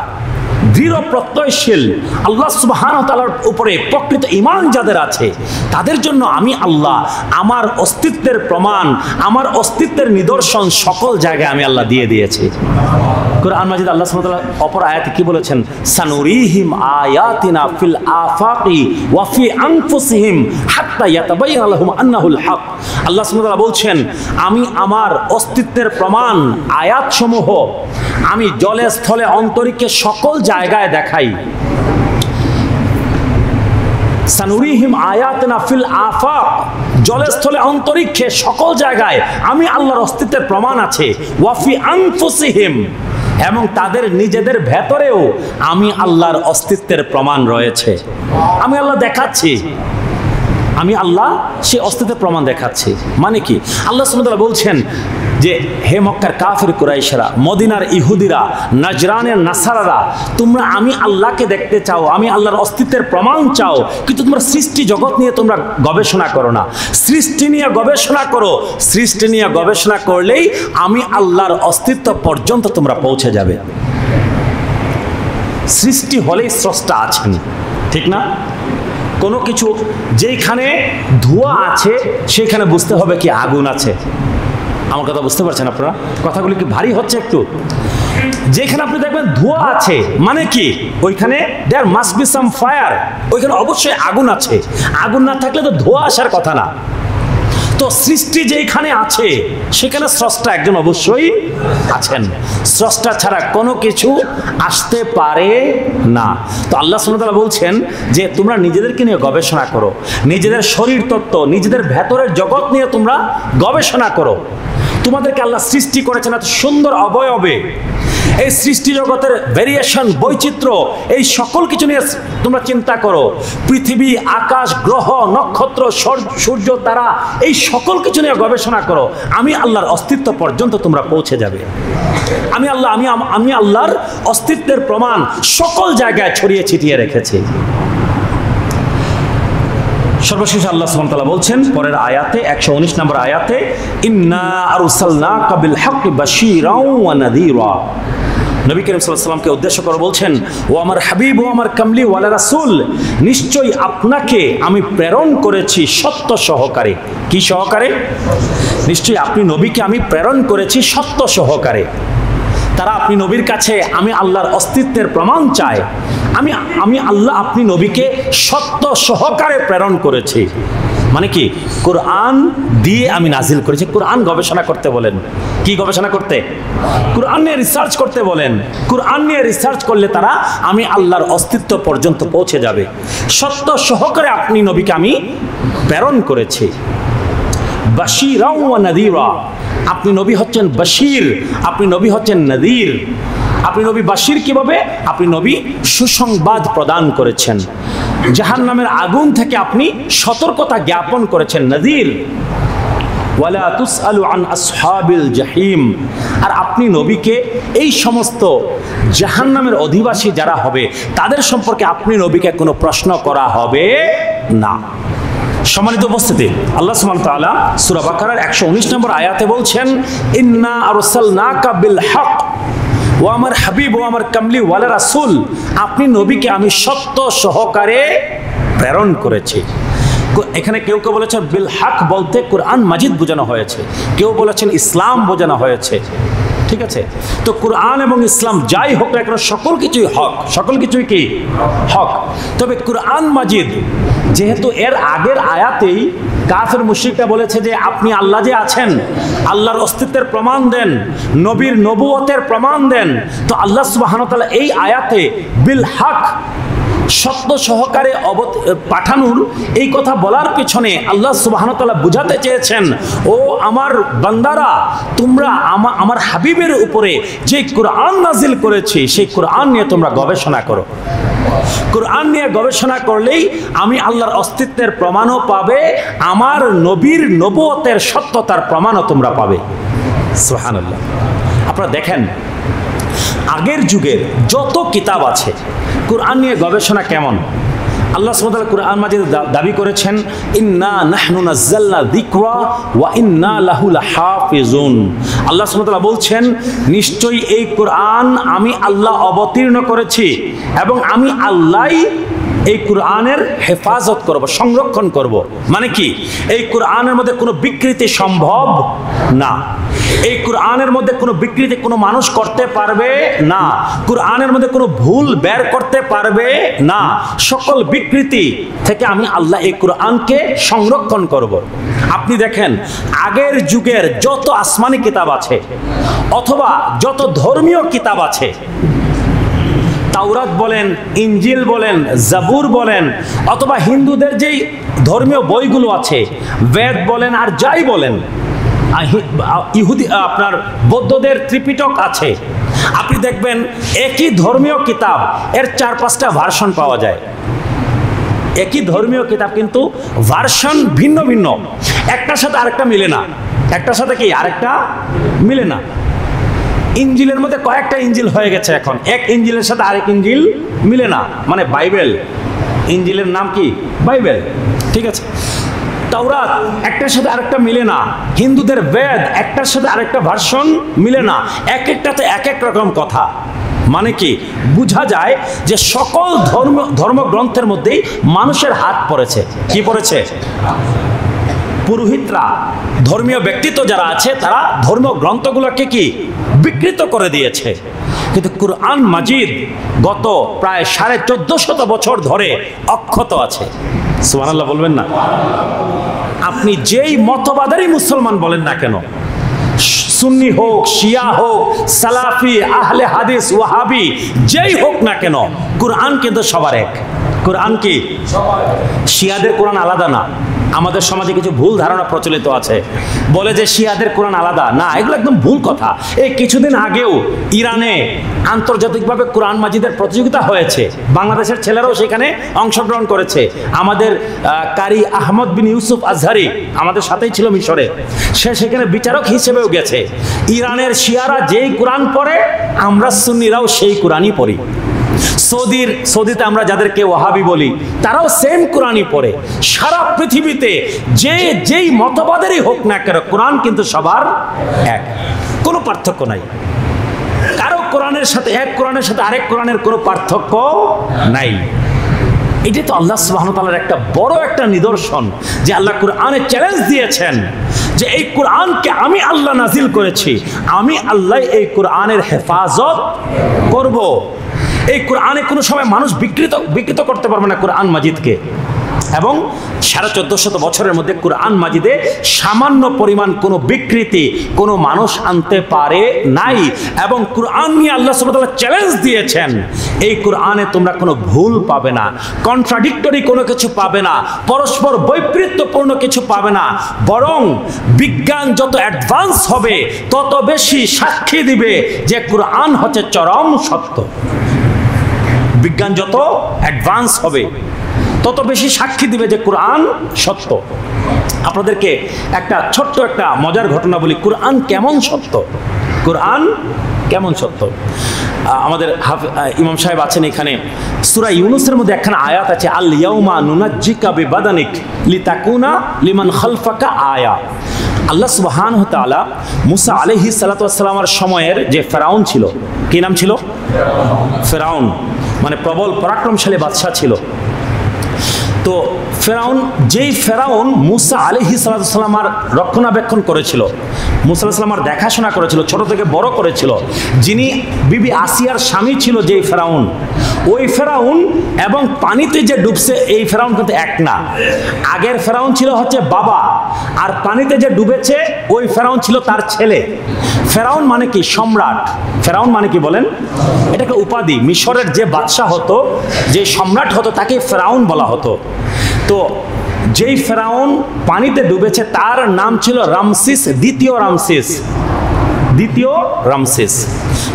দৃঢ় প্রত্যয়শীল, আল্লাহ সুবহানাহু ওয়া তাআলার উপরে প্রকৃত ঈমান যাদের আছে, তাদের জন্য আমি আল্লাহ আমার অস্তিত্বের প্রমাণ, আমার অস্তিত্বের নিদর্শন সকল জায়গায় আমি আল্লাহ দিয়ে দিয়েছি। কুরআন মাজিদ আল্লাহ সুবহানাহু ওয়া তাআলা অপর আয়াতে কি বলেছেন? সানুরিহিম আয়াতিনা ফিল আফাকি ওয়া ফি আনফুসিহিম হাত্তা ইয়াতাবায়্যানা লাহুম আন্নাহুল হক। আল্লাহ সুবহানাহু ওয়া তাআলা বলছেন আমি আমার অস্তিত্বের প্রমাণ, আয়াতসমূহ আমি জলে স্থলে অন্তরিক্ষে সকল জায়গায় দেখাই। সানুরিহিম আয়াতিনা ফিল আফাক, জলে স্থলে অন্তরিক্ষে সকল জায়গায় আমি আল্লাহর অস্তিত্বের প্রমাণ আছে। ওয়া ফি আনফুসিহিম, এবং তাদের নিজেদের ভেতরেও আমি আল্লাহর অস্তিত্বের প্রমাণ রয়েছে। আমি আল্লাহ দেখাচ্ছি, আমি আল্লাহ সে অস্তিত্বের প্রমাণ দেখাচ্ছি। মানে কি? আল্লাহ সুবহানাহু ওয়া তাআলা বলছেন যে হে মক্কার কাফির কুরাইশরা, মদিনার ইহুদিরা, নাজরানের নাসারারা, তোমরা আমি আল্লাহকে দেখতে চাও, আমি আল্লাহর অস্তিত্বের প্রমাণ চাও, কিন্তু তোমরা সৃষ্টি জগৎ নিয়ে তোমরা গবেষণা করো না। সৃষ্টি নিয়ে গবেষণা করো, সৃষ্টি নিয়ে গবেষণা করলেই আমি আল্লাহর অস্তিত্ব পর্যন্ত তোমরা পৌঁছে যাবে। সৃষ্টি হলেই স্রষ্টা আছেন, ঠিক না? কোনো কিছু যেখানে ধোঁয়া আছে সেখানে বুঝতে হবে কি আগুন আছে। আমার কথা বুঝতে পারছেন আপনারা? কথাগুলি কি ভারী হচ্ছে একটু? যেখানে আপনি দেখবেন ধোঁয়া আছে মানে কি ওইখানে there must be some fire, ওইখানে অবশ্যই আগুন আছে। আগুন না থাকলে তো ধোঁয়া আসার কথা না। তো সৃষ্টি যেখানে আছে সেখানে স্রষ্টা একজন অবশ্যই আছেন। স্রষ্টা ছাড়া কোনো কিছু আসতে পারে না। তো আল্লাহ সুবহানাহু ওয়া তাআলা বলছেন যে তোমরা নিজেদেরকে নিয়ে গবেষণা করো, নিজেদের শরীর তত্ত্ব, নিজেদের ভেতরের জগৎ নিয়ে তোমরা গবেষণা করো। তোমাদেরকে আল্লাহ সৃষ্টি করেছেন এত সুন্দর অবয়বে। এই সৃষ্টি জগতের ভেরিয়েশন, বৈচিত্র্য, এই সকল কিছু নিয়ে তোমরা চিন্তা করো। পৃথিবী, আকাশ, গ্রহ, নক্ষত্র, সূর্য, তারা, এই সকল কিছু নিয়ে গবেষণা করো। আমি আল্লাহর অস্তিত্ব পর্যন্ত তোমরা পৌঁছে যাবে। আমি আল্লাহর অস্তিত্বের প্রমাণ সকল জায়গায় ছড়িয়ে ছিটিয়ে রেখেছি। সর্বশেষ আল্লাহ সুবহানাহু ওয়া তাআলা বলছেন পরের আয়াতে, 119 নম্বর আয়াতে, ইন্না আরসালনাকা বিল হাক্কি বাশীরাও ওয়া নাযীরা। নবী করিম সাল্লাল্লাহু আলাইহি ওয়াসাল্লামকে উদ্দেশ্য করে বলছেন, ও আমার হাবিব, ও আমার কামলি ওয়ালা রাসূল, নিশ্চয়ই আপনাকে আমি প্রেরণ করেছি সত্য সহকারে। কি সহকারে? নিশ্চয়ই আপনি নবীকে আমি প্রেরণ করেছি সত্য সহকারে। তারা আপনি নবীর কাছে আমি আল্লাহর অস্তিত্বের প্রমাণ চায়। আমি আল্লাহ আপনি নবীকে সত্য সহকারে প্রেরণ করেছি। মানে কি? কোরআন দিয়ে আমি নাজিল করেছি। কোরআন গবেষণা করতে বলেন। কি গবেষণা করতে? কোরআন নিয়ে রিসার্চ করতে বলেন। কোরআন নিয়ে রিসার্চ করলে তারা আমি আল্লাহর অস্তিত্ব পর্যন্ত পৌঁছে যাবে। সত্য সহকারে আপনি নবীকে আমি প্রেরণ করেছি। বাশীরা ওয়া নাযীরা, আপনি নবী হচ্ছেন বশীর, আপনি নবী হচ্ছেন নযীর। আপনি নবী বাশীর কিভাবে? আপনি নবী সুসংবাদ প্রদান করেছেন। জাহান্নামের আগুন থেকে আপনি সতর্কতা জ্ঞাপন করেছেন, নযীর। ওয়ালা তুসআলু আন আসহাবিল জাহিম, আর আপনি নবীকে এই সমস্ত জাহান্নামের অধিবাসী যারা হবে তাদের সম্পর্কে আপনি নবীকে কোনো প্রশ্ন করা হবে না। সম্মানিত উপস্থিতি, আল্লাহ সুবহানাহু ওয়া তাআলা সূরা বাকারার 119 নম্বর আয়াতে বলছেন, ইন্না আরসালনাকা বিল হক, ও আমার হাবিব, ও আমার কামলি ওয়ালা রাসূল, আপনি নবীকে আমি সত্য সহকারে প্রেরণ করেছি। এখানে কেউ কেউ বলেছেন বিল হক বলতে কোরআন মাজিদ বোঝানো হয়েছে, কেউ বলেছেন ইসলাম বোঝানো হয়েছে। ঠিক আছে? তো কোরআন এবং ইসলাম যাই হোক না কেন সকল কিছুই হক, সকল কিছুই কি হক। তবে কোরআন মাজিদ যেহেতু এর আগের আয়াতেই কাফের মুশরিকরা বলেছে যে আপনি আল্লাহ যে আছেন, আল্লাহর অস্তিত্বের প্রমাণ দেন, নবীর নবুয়তের প্রমাণ দেন, তো আল্লাহ সুবহানাহু ওয়া তাআলা এই আয়াতে বিল হক সত্য সহকারে পাঠানোর এই কথা বলার পিছনে আল্লাহ সুবহানাহু ওয়া তাআলা বুঝাতে চেয়েছেন, ও আমার বান্দারা, তোমরা আমার হাবিবের উপরে যে কোরআন নাজিল করেছি সেই কোরআন নিয়ে তোমরা গবেষণা করো। কোরআন নিয়ে গবেষণা করলেই আমি আল্লাহর অস্তিত্বের প্রমাণও পাবে, আমার নবীর নবুয়তের সত্যতার প্রমাণও তোমরা পাবে। সুবহানাল্লাহ। আপনারা দেখেন আগের যুগের যত কিতাব আছে কোরআন নিয়ে গবেষণা কেমন। আল্লাহ সুবহানাহু ওয়া তাআলা কোরআন মাজিদে দাবি করেছেন, ইন্না নাহনু নাযালনা যিকরা ওয়া ইন্না লাহু লাহাফিজুন। আল্লাহ সুবহানাহু ওয়া তাআলা বলছেন, নিশ্চয়ই এই কোরআন আমি আল্লাহ অবতীর্ণ করেছি এবং আমি আল্লাহই এই কোরআনের হেফাজত করব, সংরক্ষণ করব। মানে কি? এই কোরআনের মধ্যে কোনো বিকৃতি সম্ভব না। এই কোরআনের মধ্যে কোনো বিকৃতি কোনো মানুষ করতে পারবে না। কোরআনের মধ্যে কোনো ভুল বের করতে পারবে না। সকল বিকৃতি থেকে আমি আল্লাহ এই কোরআনকে সংরক্ষণ করব। আপনি দেখেন আগের যুগের যত আসমানি কিতাব আছে অথবা যত ধর্মীয় কিতাব আছে, তাওরাত বলেন, ইনজিল বলেন, জাবুর বলেন, অথবা হিন্দুদের যেই ধর্মীয় বইগুলো আছে, বেদ বলেন আর যাই বলেন, ইহুদি আপনার বৌদ্ধদের ত্রিপিটক আছে, আপনি দেখবেন একই ধর্মীয় কিতাব এর 4-5টা ভার্সন পাওয়া যায়। একই ধর্মীয় কিতাব কিন্তু ভার্সন ভিন্ন ভিন্ন, একটার সাথে আরেকটা মিলে না, একটার সাথে কি আরেকটা মিলে না। ইঞ্জিলের মধ্যে কয়েকটা ইঞ্জিল হয়ে গেছে এখন, এক ইঞ্জিলের সাথে আরেক ইঞ্জিল মিলে না, মানে বাইবেল, ইঞ্জিলের নাম কি বাইবেল, ঠিক আছে। তাওরাত একটার সাথে আরেকটা মিলে না, হিন্দুদের বেদ একটার সাথে আরেকটা ভার্সন মিলে না, এক একটাতে এক এক রকম কথা। মানে কি বোঝা যায় যে সকল ধর্মগ্রন্থের মধ্যেই মানুষের হাত পড়েছে। কি পড়েছে? পুরোহিতরা, ধর্মীয় ব্যক্তিত্ব যারা আছে তারা ধর্মগ্রন্থগুলোকে কি বিকৃত করে দিয়েছে। কিন্তু কুরআন মাজিদ গত প্রায় 1450 বছর ধরে অক্ষত আছে। সুবহানাল্লাহ বলবেন না? আপনি যেই মতবাদেরই মুসলমান বলেন না কেন, সুন্নি হোক, শিয়া হোক, সালাফি, আহলে হাদিস, ওয়াহাবি, যেই হোক না কেন, কুরআন কিন্তু সবার এক। কুরআন কি? শিয়াদের কোরআন আলাদা না। আমাদের সমাজে কিছু ভুল ধারণা প্রচলিত আছে, বলে যে শিয়াদের কোরআন আলাদা। না, এগুলো একদম ভুল কথা। এই কিছুদিন আগেও ইরানে আন্তর্জাতিকভাবে কোরআন মাজিদের প্রতিযোগিতা হয়েছে, বাংলাদেশের ছেলেরাও সেখানে অংশগ্রহণ করেছে। আমাদের কারি আহমদ বিন ইউসুফ আজহারি আমাদের সাথেই ছিল মিশরে, সে সেখানে বিচারক হিসেবেও গেছে। ইরানের শিয়ারা যেই কোরআন পড়ে আমরা সুন্নিরাও সেই কোরআনই পড়ি। সৌদিতে আমরা যাদেরকে ওয়াহাবি বলি তারাও সেম কোরআনই পড়ে। সারা পৃথিবীতে যেই মতবাদেরই হোক না কেন, কোরআন কিন্তু সবার এক, কোনো পার্থক্য নাই। কারো কোরআনের সাথে এক কোরআনের সাথে আরেক কোরআনের কোনো পার্থক্য নাই। এটি তো আল্লাহ সুবহানাহু ওয়া তাআলার একটা বড় একটা নিদর্শন যে আল্লাহ কোরআনে চ্যালেঞ্জ দিয়েছেন যে এই কোরআনকে আমি আল্লাহ নাজিল করেছি, আমি আল্লাহ এই কোরআনের হেফাজত করব। এই কোরআনে কোনো সময় মানুষ বিকৃত করতে পারবে না কোরআন মাজিদকে। এবং 1450 বছরের মধ্যে কোরআন মাজিদে সামান্য পরিমাণ কোনো বিকৃতি কোনো মানুষ আনতে পারে নাই। এবং কোরআন নিয়ে আল্লাহ সুবহানাহু ওয়া তাআলা চ্যালেঞ্জ দিয়েছেন, এই কোরআনে তোমরা কোনো ভুল পাবে না, কন্ট্রাডিক্টরি কোনো কিছু পাবে না, পরস্পর বৈপরীত্যপূর্ণ কিছু পাবে না। বরং বিজ্ঞান যত অ্যাডভান্স হবে তত বেশি সাক্ষী দিবে যে কোরআন হচ্ছে চরম সত্য। বিজ্ঞান যত অ্যাডভান্স হবে তত বেশি সাক্ষী দিবে যে কোরআন সত্য। আপনাদেরকে একটা ছোট্ট একটা মজার ঘটনা বলি, কোরআন কেমন সত্য, কোরআন কেমন সত্য। আমাদের ইমাম সাহেব আছেন এখানে, সূরা ইউনূসের মধ্যে একখানা আয়াত আছে, আল ইয়াউমা নুনাজ্জিকা বিবাদানিক লিতাকুনা লিমান খালফাকা আয়া। আল্লাহ সুবহানাহু ওয়া তাআলা মুসা আলাইহিস সালাতু ওয়াস সালামের সময়ের যে ফেরাউন ছিল, কি নাম ছিল? ফেরাউন, মানে প্রবল পরাক্রমশালী বাদশাহ ছিল। তো যেই ফেরাউন মুসা আলাইহিস সালাতু ওয়াস সালামের রক্ষণাবেক্ষণ করেছিল, মুসা আলাইহিস সালামের দেখাশোনা করেছিল, ছোট থেকে বড় করেছিল, যিনি বিবি আসিয়ার স্বামী ছিল যেই ফেরাউন, ওই ফেরাউন এবং পানিতে যে ডুবছে এই ফেরাউন কিন্তু এক না। আগের ফেরাউন ছিল হচ্ছে বাবা, আর পানিতে যে ডুবেছে ওই ফেরাউন ছিল তার ছেলে। ফেরাউন মানে কি? সম্রাট। ফেরাউন মানে কি বলেন? এটা একটা উপাধি। মিশরের যে বাদশাহ হতো, যে সম্রাট হতো, তাকে ফেরাউন বলা হতো। তো যেই ফেরাউন পানিতে ডুবেছে তার নাম ছিল রামসিস, দ্বিতীয় রামসিস।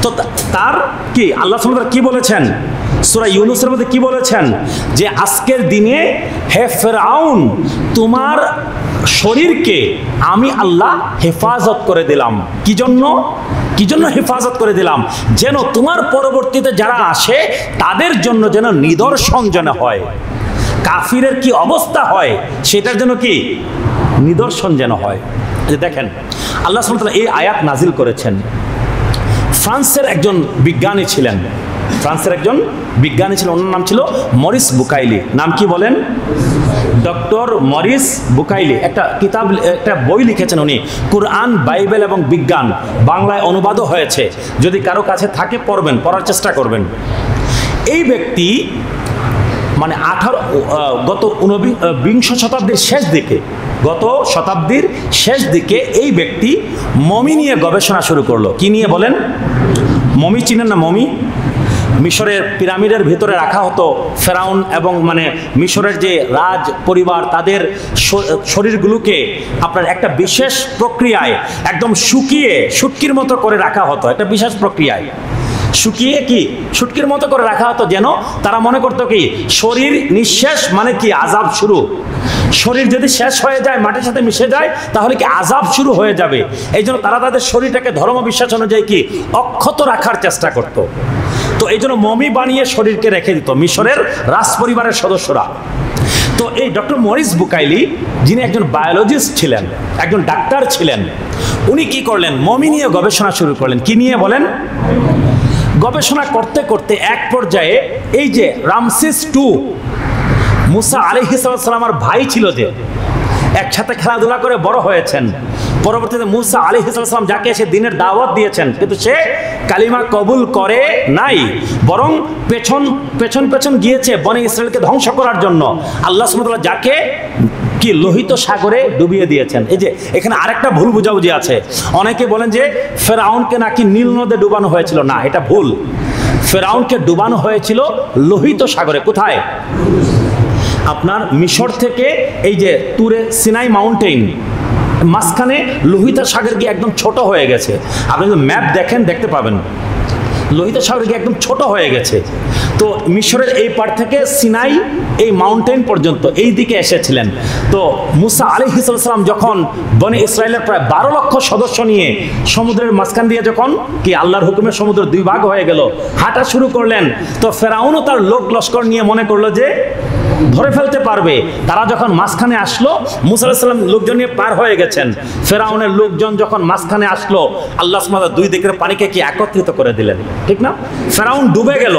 তো তার কি আল্লাহ সুবহানাহু ওয়া তাআলা কি বলেছেন সূরা ইউনূসের মধ্যে? কি বলেছেন? যে আজকের দিনে হে ফেরাউন, তোমার শরীরকে আমি আল্লাহ হেফাজত করে দিলাম। কি জন্য হেফাজত করে দিলাম? যেন তোমার পরবর্তীতে যারা আসে তাদের জন্য যেন নিদর্শন যেন হয়, কাফিরের কি অবস্থা হয় সেটার জন্য কি নিদর্শন যেন হয়। যে দেখেন আল্লাহ সুবহানাহু ওয়া তাআলা এই আয়াত নাজিল করেছেন। ফ্রান্সের একজন বিজ্ঞানী ছিলেন, ওনার নাম ছিল মরিস বুকাইলি। নাম কি বলেন? Doctor Morris Bucaille. একটা বই লিখেছেন উনি, কুরআন, বাইবেল এবং বিজ্ঞান, বাংলায় অনুবাদও হয়েছে। যদি কারো কাছে থাকে পড়ার চেষ্টা করবেন। এই ব্যক্তি মানে গত 20 শতাব্দীর শেষ দিকে এই ব্যক্তি মমি নিয়ে গবেষণা শুরু করলো। কি নিয়ে বলেন? মমি চিনেন না? মমি মিশরের পিরামিডের ভিতরে রাখা হতো ফেরাউন এবং মানে মিশরের যে রাজ পরিবার, তাদের শরীরগুলোকে আপনার একটা বিশেষ প্রক্রিয়ায় একদম শুকিয়ে শুটকির মতো করে রাখা হতো, একটা বিশেষ প্রক্রিয়ায়। শুকিয়ে কি শুটকির মতো করে রাখা হতো, যেন তারা মনে করতো কি শরীর নিঃশেষ মানে কি আযাব শুরু। শরীর যদি শেষ হয়ে যায়, মাটির সাথে মিশে যায়, তাহলে কি আযাব শুরু হয়ে যাবে। এই জন্য তারা তাদের শরীরটাকে ধর্ম বিশ্বাস অনুযায়ী কি অক্ষত রাখার চেষ্টা করত। তো এই জন্য মমি বানিয়ে শরীরকে রেখে দিত মিশরের রাজ পরিবারের সদস্যরা। তো এই ডক্টর মরিস বুকাইলি, যিনি একজন বায়োলজিস্ট ছিলেন, একজন ডাক্তার ছিলেন, উনি কি করলেন, মমি নিয়ে গবেষণা শুরু করলেন। কি নিয়ে বলেন? গবেষণা করতে করতে এক পর্যায়ে এই যে রামসেস টু, মুসা আলাইহিস সালামের ভাই ছিল, যে একসাথে খেলাধুলা করে বড় হয়েছেন, পরবর্তীতে মুসা আলাইহিস সালাম যাকে এসে দিনের দাওয়াত দিয়েছেন, কিন্তু সে কালিমা কবুল করে নাই, বরং পেছন পেছন পেছন গিয়েছে বনি ইসরায়েলকে ধ্বংস করার জন্য। আল্লাহ সুবহানাহু ওয়া তাআলা যাকে কি লোহিত সাগরে ডুবিয়ে দিয়েছেন। এই যে এখানে আরেকটা ভুল বুঝাবুঝি আছে। অনেকে বলেন যে ফেরাউনকে নাকি নীল নদে ডুবানো হয়েছিল। না, এটা ভুল। ফেরাউনকে ডুবানো হয়েছিল লোহিত সাগরে। কোথায়? আপনার মিশর থেকে এই যে তুরে সিনাই মাউন্টেন, মাঝখানে লোহিত সাগর গিয়ে একদম ছোট হয়ে গেছে। আপনি যদি ম্যাপ দেখেন দেখতে পাবেন লোহিত সাগর গিয়ে একদম ছোট হয়ে গেছে। তো মিশরের এই পার থেকে সিনাই এই মাউন্টেন পর্যন্ত এই দিকে এসেছিলেন। তো মুসা আলাইহিস সালাম যখন বনি ইসরায়েলের প্রায় 12 লক্ষ সদস্য নিয়ে সমুদ্রের মাঝখান দিয়ে যখন কি আল্লাহর হুকুমে সমুদ্র দুই ভাগ হয়ে গেল, হাঁটা শুরু করলেন, তো ফেরাউনও তার লোক লস্কর নিয়ে মনে করলো যে ধরে ফেলতে পারবে। তারা যখন মাঝখানে আসলো, মুসা আলাইহিস সালাম লোকজন নিয়ে পার হয়ে গেছেন, ফেরাউনের লোকজন যখন মাঝখানে আসলো, আল্লাহ সুবহানাহু ওয়া তাআলা দুই দিকের পানিকে কি একত্রিত করে দিলেন, ঠিক না? ফেরাউন ডুবে গেল,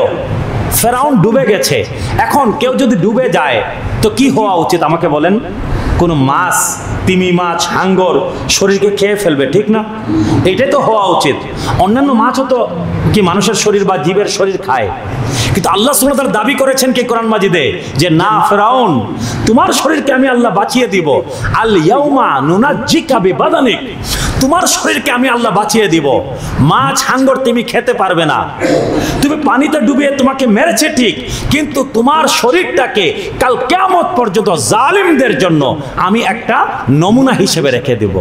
ফেরাউন ডুবে গেছে। এখন কেউ যদি ডুবে যায় তো কি হওয়া উচিত আমাকে বলেন? কোনো মাছ, তিমি মাছ, হাঙ্গর শরীরকে খেয়ে ফেলবে, ঠিক না? এটাই তো হওয়া উচিত। অন্যান্য মাছও তো কি মানুষের শরীর বা জীবের শরীর খায়, কিন্তু আল্লাহ সুবহানাহু ওয়া তাআলা দাবি করেছেন কি কোরআন মাজিদে যে না ফেরাউন, তোমার শরীরকে আমি আল্লাহ বাঁচিয়ে দিব। আল ইয়াউমা নুনাজ্জিকা বিবাদানিক, তোমার শরীরকে আমি আল্লাহ বাঁচিয়ে দিব। মাছ, হাঙ্গর তুমি খেতে পারবে না। তুমি পানিতে ডুবিয়ে তোমাকে মেরেছে ঠিক, কিন্তু তোমার শরীরটাকে কাল কিয়ামত পর্যন্ত জালিমদের জন্য আমি একটা নমুনা হিসেবে রেখে দিব,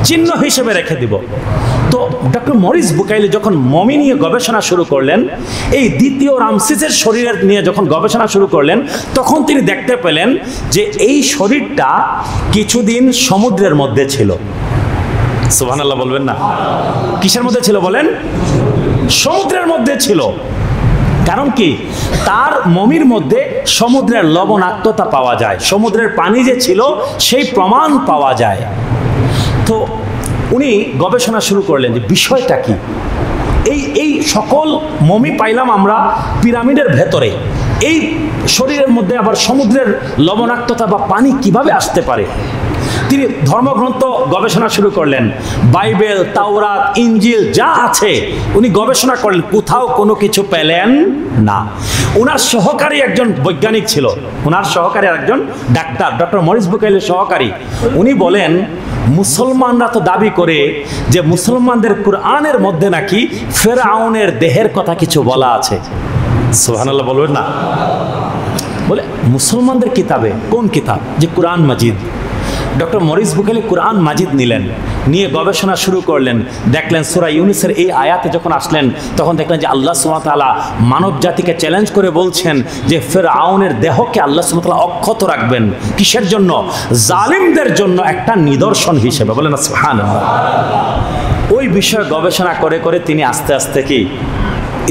চিহ্ন হিসেবে রেখে দিব। তো ডক্টর মরিস বুকাইলি যখন মমি নিয়ে গবেষণা শুরু করলেন, এই দ্বিতীয় রামসেসের শরীরের নিয়ে যখন গবেষণা শুরু করলেন, তখন তিনি দেখতে পেলেন যে এই শরীরটা কিছুদিন সমুদ্রের মধ্যে ছিল। সুবহানাল্লাহ বলবেন না? কিসের মধ্যে ছিল বলেন? সমুদ্রের মধ্যে ছিল। কারণ কি? তার মমির মধ্যে সমুদ্রের লবণাক্ততা পাওয়া যায়, সমুদ্রের পানি যে ছিল সেই প্রমাণ পাওয়া যায়। তো উনি গবেষণা শুরু করলেন যে বিষয়টা কি। এই সকল মমি পাইলাম আমরা পিরামিডের ভেতরে, এই শরীরের মধ্যে আবার সমুদ্রের লবণাক্ততা বা পানি কিভাবে আসতে পারে। তিনি ধর্মগ্রন্থ গবেষণা শুরু করলেন, বাইবেল, তাওরাত, ইনজিল যা আছে উনি গবেষণা করলেন, কোথাও কোনো কিছু পেলেন না। ওনার সহকারী একজন বৈজ্ঞানিক ছিল, ওনার সহকারী একজন ডাক্তার, ডক্টর মরিস বুকাইলির সহকারী। উনি বলেন মুসলমানরা তো দাবি করে যে মুসলমানদের কোরআনের মধ্যে নাকি ফেরাউনের দেহের কথা কিছু বলা আছে। সুবহানাল্লাহ বলবেন না? বলে মুসলমানদের কিতাবে, কোন কিতাব? যে কোরআন মাজিদ। ডক্টর মরিস বুকাইলি কোরআন মাজিদ নিলেন, নিয়ে গবেষণা শুরু করলেন। দেখলেন সূরা ইউনূসের এই আয়াতে যখন আসলেন, তখন দেখলেন যে আল্লাহ সুবহানাহু ওয়া তাআলা মানব জাতিকে চ্যালেঞ্জ করে বলছেন যে ফেরাউনের দেহকে আল্লাহ সুবহানাহু ওয়া তাআলা অক্ষত রাখবেন। কিসের জন্য? জালিমদের জন্য একটা নিদর্শন হিসেবে। বলেন সুবহানাল্লাহ। ওই বিষয়ে গবেষণা করে করে তিনি আস্তে আস্তে কি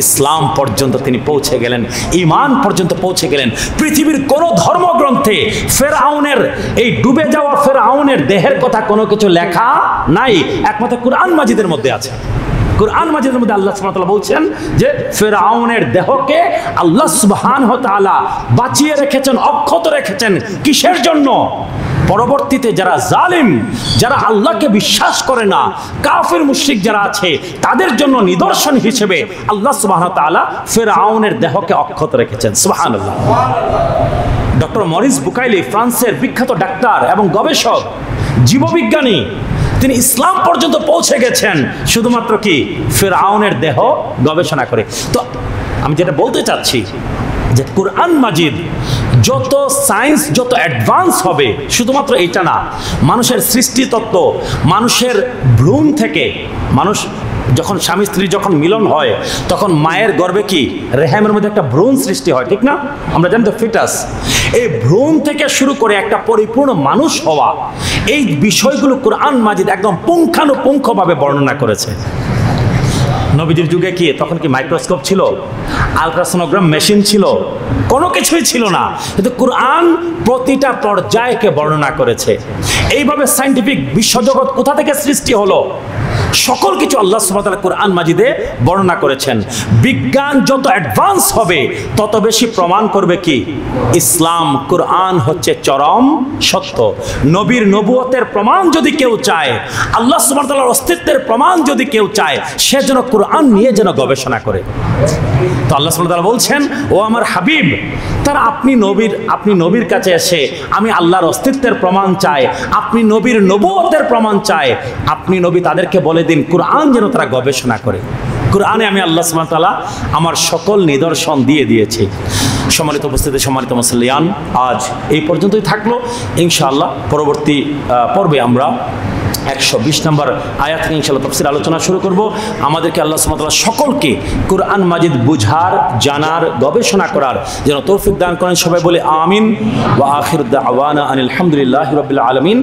ইসলাম পর্যন্ত তিনি পৌঁছে গেলেন, ঈমান পর্যন্ত পৌঁছে গেলেন। পৃথিবীর কোন ধর্মগ্রন্থে ফেরাউনের এই ডুবে যাওয়া ফেরাউনের দেহের কথা কোনো কিছু লেখা নাই, একমাত্র কোরআন মাজিদের মধ্যে আছে। কোরআন মাজিদের মধ্যে আল্লাহ সুবহানাহু ওয়া তাআলা বলছেন যে ফেরাউনের দেহকে আল্লাহ সুবহানাহু ওয়া তাআলা বাঁচিয়ে রেখেছেন, অক্ষত রেখেছেন। কিসের জন্য? পরবর্তীতে যারা জালিম, যারা আল্লাহকে বিশ্বাস করে না, কাফির মুশরিক যারা আছে, তাদের জন্য নিদর্শন হিসেবে আল্লাহ সুবহানাহু ওয়া তাআলা ফেরাউনের দেহকে অক্ষত রেখেছেন। সুবহানাল্লাহ। ডক্টর মরিস বুকাইলি ফ্রান্সের বিখ্যাত ডাক্তার এবং গবেষক, জীববিজ্ঞানী, তিনি ইসলাম পর্যন্ত পৌঁছে গেছেন শুধুমাত্র কি ফেরাউনের দেহ গবেষণা করে। তো আমি যেটা বলতে চাচ্ছি যে কোরআন মাজিদ যত সায়েন্স যত অ্যাডভান্স হবে, শুধুমাত্র এটা না, মানুষের সৃষ্টিতত্ত্ব, মানুষের ভ্রূণ থেকে, মানুষ যখন স্বামী স্ত্রী যখন মিলন হয় তখন মায়ের গর্ভে কি রেহেমের মধ্যে একটা ভ্রূণ সৃষ্টি হয়, ঠিক না? আমরা জানি তো ফিটাস। এই ভ্রূণ থেকে শুরু করে একটা পরিপূর্ণ মানুষ হওয়া, এই বিষয়গুলো কোরআন মাজিদ একদম পুঙ্খানুপুঙ্খভাবে বর্ণনা করেছে। নবীজির যুগে কি তখন কি মাইক্রোস্কোপ ছিল, আলট্রাসোনোগ্রাম মেশিন ছিল? কোনো কিছুই ছিল না, কিন্তু কোরআন প্রতিটা পর্যায়কে বর্ণনা করেছে। এইভাবে সায়েন্টিফিক বিশ্বজগৎ কোথা থেকে সৃষ্টি হলো, সকল কিছু আল্লাহ সুবহানাহু ওয়া তাআলা কোরআন মাজিদে বর্ণনা করেছেন। বিজ্ঞান যত অ্যাডভান্স হবে তত বেশি প্রমাণ করবে কি ইসলাম, কোরআন হচ্ছে চরম সত্য। নবীর নবুয়তের প্রমাণ যদি কেউ চায়, আল্লাহ সুবহানাহু ওয়া তাআলার অস্তিত্বের প্রমাণ যদি কেউ চায়, সে যেন কোরআন নিয়ে যেন গবেষণা করে। তো আল্লাহ সুবহানাহু ওয়া তাআলা বলছেন, ও আমার হাবিব, তারা আপনি নবীর কাছে এসে আমি আল্লাহর অস্তিত্বের প্রমাণ চাই, আপনি নবীর নবুয়তের প্রমাণ চাই, আপনি নবী তাদেরকে বলে দিন কোরআন যেন তারা গবেষণা করে। কোরআনে আমি আল্লাহ সুবহানাহু ওয়া তাআলা আমার সকল নিদর্শন দিয়ে দিয়েছি। সম্মানিত উপস্থিতি, সম্মানিত মুসল্লিয়ান, আজ এই পর্যন্তই থাকলো। ইনশাআল্লাহ পরবর্তী পর্বে আমরা 120 নম্বর আয়াত থেকে ইনশাআল্লাহ তাফসীর আলোচনা শুরু করব। আমাদেরকে আল্লাহ সুবহানাহু ওয়া তাআলা সকলকে কোরআন মাজিদ বুঝার, জানার, গবেষণা করার যেন তৌফিক দান করেন। সবাই বলে আমিন। ওয়া আখির দাওয়ানা আনিল হামদুলিল্লাহি রাব্বিল আলামিন।